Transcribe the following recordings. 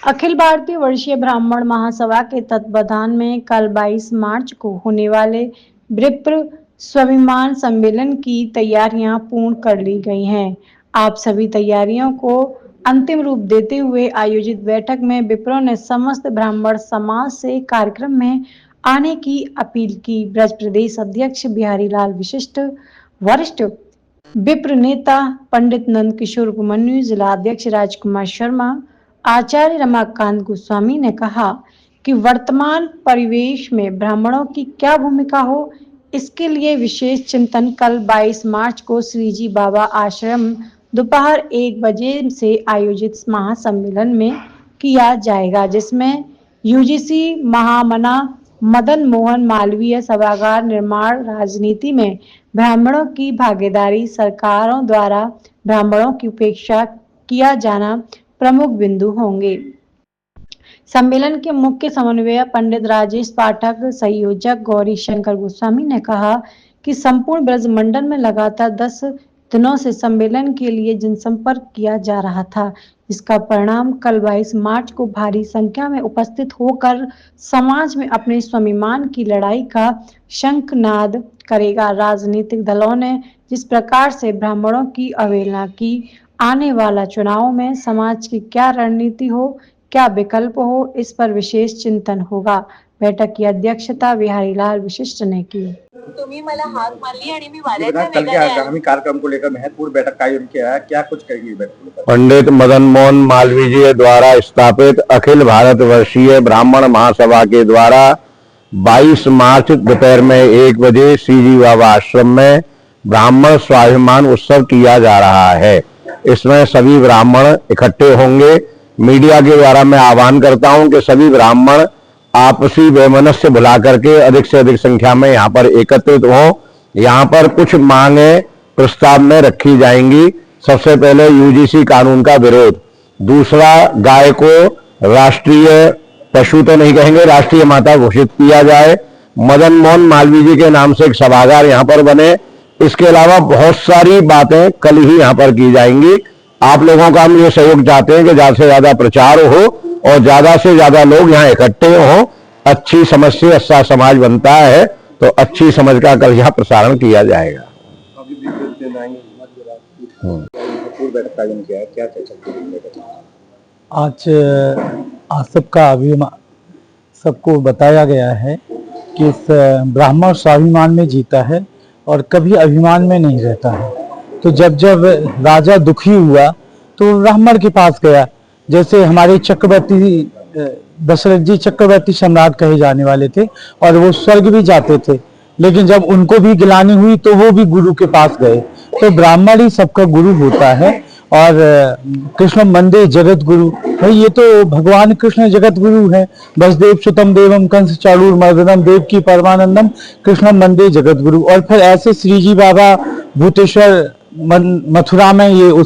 अखिल भारतीय वर्षीय ब्राह्मण महासभा के तत्वावधान में कल 22 मार्च को होने वाले विप्र स्वाभिमान सम्मेलन की तैयारियां पूर्ण कर ली गई हैं। आप सभी तैयारियों को अंतिम रूप देते हुए आयोजित बैठक में विप्रों ने समस्त ब्राह्मण समाज से कार्यक्रम में आने की अपील की। ब्रज प्रदेश अध्यक्ष बिहारी लाल विशिष्ट, वरिष्ठ विप्र नेता पंडित नंद किशोर उपमन्यु, जिला अध्यक्ष राजकुमार शर्मा, आचार्य रमाकांत गोस्वामी ने कहा कि वर्तमान परिवेश में ब्राह्मणों की क्या भूमिका हो, इसके लिए विशेष चिंतन कल 22 मार्च को श्रीजी बाबा आश्रम दोपहर 1 बजे से आयोजित महासम्मेलन में किया जाएगा, जिसमें यूजीसी महामना मदन मोहन मालवीय सभागार निर्माण, राजनीति में ब्राह्मणों की भागीदारी, सरकारों द्वारा ब्राह्मणों की उपेक्षा किया जाना प्रमुख बिंदु होंगे। सम्मेलन के मुख्य समन्वयक पंडित राजेश पाठक, संयोजक गौरी शंकर गोस्वामी ने कहा कि संपूर्ण ब्रज मंडल में लगातार 10 दिनों से सम्मेलन के लिए जनसंपर्क किया जा रहा था। इसका परिणाम कल 22 मार्च को भारी संख्या में उपस्थित होकर समाज में अपने स्वाभिमान की लड़ाई का शंखनाद करेगा। राजनीतिक दलों ने जिस प्रकार से ब्राह्मणों की अवहेलना की, आने वाला चुनाव में समाज की क्या रणनीति हो, क्या विकल्प हो, इस पर विशेष चिंतन होगा। बैठक की अध्यक्षता बिहारी लाल विशिष्ट ने की। तुम्ही मला हाक मारली आणि मी वाऱ्याच्या कल के आगामी कार्यक्रम को लेकर महत्वपूर्ण बैठक का आयोजन किया है, क्या कुछ करेंगे बैठक? पंडित मदन मोहन मालवीय जी द्वारा स्थापित अखिल भारत वर्षीय ब्राह्मण महासभा के द्वारा 22 मार्च दोपहर में 1 बजे श्रीजी बाबा आश्रम में ब्राह्मण स्वाभिमान उत्सव किया जा रहा है। इसमें सभी ब्राह्मण इकट्ठे होंगे। मीडिया के द्वारा मैं आह्वान करता हूं कि सभी ब्राह्मण आपसी वैमनस्य भुला करके अधिक से अधिक संख्या में यहाँ पर एकत्रित हों। यहाँ पर कुछ मांगे प्रस्ताव में रखी जाएंगी। सबसे पहले यूजीसी कानून का विरोध, दूसरा गाय को राष्ट्रीय पशु तो नहीं कहेंगे, राष्ट्रीय माता घोषित किया जाए, मदन मोहन मालवीय जी के नाम से एक सभागार यहाँ पर बने। इसके अलावा बहुत सारी बातें कल ही यहाँ पर की जाएंगी। आप लोगों का हम ये सहयोग चाहते हैं कि ज्यादा से ज्यादा प्रचार हो और ज्यादा से ज्यादा लोग यहाँ इकट्ठे हों। अच्छी समझ से अच्छा समाज बनता है, तो अच्छी समझ का कल यहाँ प्रसारण किया जाएगा। आज सबका अभिमान सबको बताया गया है कि इस ब्राह्मण स्वाभिमान में जीता है और कभी अभिमान में नहीं रहता है। तो जब जब राजा दुखी हुआ तो ब्राह्मण के पास गया। जैसे हमारे चक्रवर्ती दशरथ जी चक्रवर्ती सम्राट कहे जाने वाले थे और वो स्वर्ग भी जाते थे, लेकिन जब उनको भी गिलानी हुई तो वो भी गुरु के पास गए। तो ब्राह्मण ही सबका गुरु होता है। और कृष्ण मंदे जगत गुरु, भाई ये तो भगवान कृष्ण जगत गुरु है। वसुदेव सुतम देवम कंस चाणूर मर्दनम देव की परमानंदम कृष्ण मंदे जगत गुरु। और फिर ऐसे श्रीजी बाबा भूतेश्वर मथुरा में ये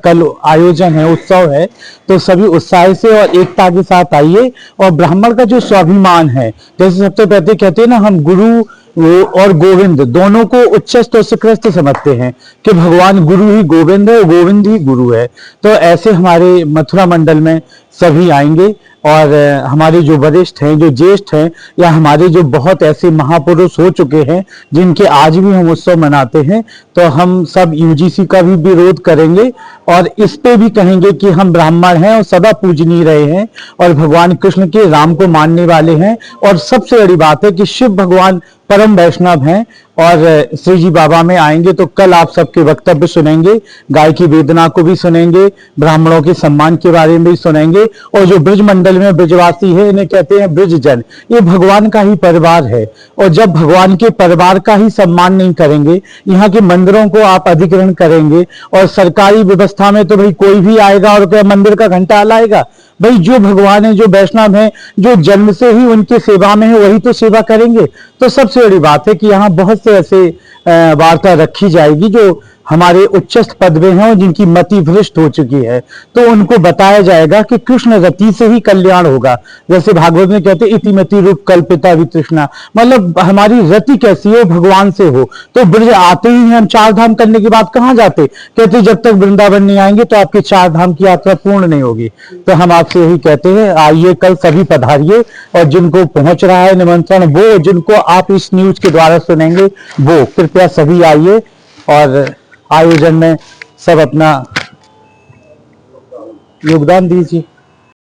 कल आयोजन है, उत्सव है, तो सभी उत्साह से और एकता के साथ आइए। और ब्राह्मण का जो स्वाभिमान है, जैसे सबसे पहले कहते हैं ना, हम गुरु और गोविंद दोनों को उच्चस्थ और शिखरस्थ समझते हैं कि भगवान गुरु ही गोविंद है और गोविंद ही गुरु है। तो ऐसे हमारे मथुरा मंडल में सभी आएंगे और हमारे जो वरिष्ठ हैं, जो ज्येष्ठ हैं, या हमारे जो बहुत ऐसे महापुरुष हो चुके हैं जिनके आज भी हम उत्सव मनाते हैं, तो हम सब यूजीसी का भी विरोध करेंगे और इस पे भी कहेंगे कि हम ब्राह्मण हैं और सदा पूजनीय रहे हैं और भगवान कृष्ण के राम को मानने वाले हैं। और सबसे बड़ी बात है कि शिव भगवान परम वैष्णव हैं और श्रीजी बाबा में आएंगे तो कल आप सबके वक्तव्य सुनेंगे, गाय की वेदना को भी सुनेंगे, ब्राह्मणों के सम्मान के बारे में भी सुनेंगे। और जो ब्रज मंडल में ब्रजवासी है, इन्हें कहते हैं ब्रजजन, ये भगवान का ही परिवार है। और जब भगवान के परिवार का ही सम्मान नहीं करेंगे, यहाँ के मंदिरों को आप अधिग्रहण करेंगे और सरकारी व्यवस्था में तो भाई कोई भी आएगा और क्या मंदिर का घंटा लाएगा? भाई जो भगवान है, जो वैष्णव है, जो जन्म से ही उनके सेवा में है, वही तो सेवा करेंगे। तो सबसे बड़ी बात है कि यहाँ बहुत से ऐसे वार्ता रखी जाएगी जो हमारे उच्चस्थ पद में हैं और जिनकी मति भ्रष्ट हो चुकी है, तो उनको बताया जाएगा कि कृष्ण रति से ही कल्याण होगा। जैसे भागवत में कहते इतिमति रूप कल्पिता वितृष्णा, मतलब हमारी रति कैसी हो, भगवान से हो। तो ब्रज आते ही हम चार धाम करने के बाद कहाँ जाते, कहते जब तक वृंदावन नहीं आएंगे तो आपके चार धाम की यात्रा पूर्ण नहीं होगी। तो हम आपसे यही कहते हैं, आइए कल सभी पधारिए, और जिनको पहुंच रहा है निमंत्रण वो, जिनको आप इस न्यूज के द्वारा सुनेंगे वो, कृपया सभी आइए और आयोजन में सब अपना योगदान दीजिए।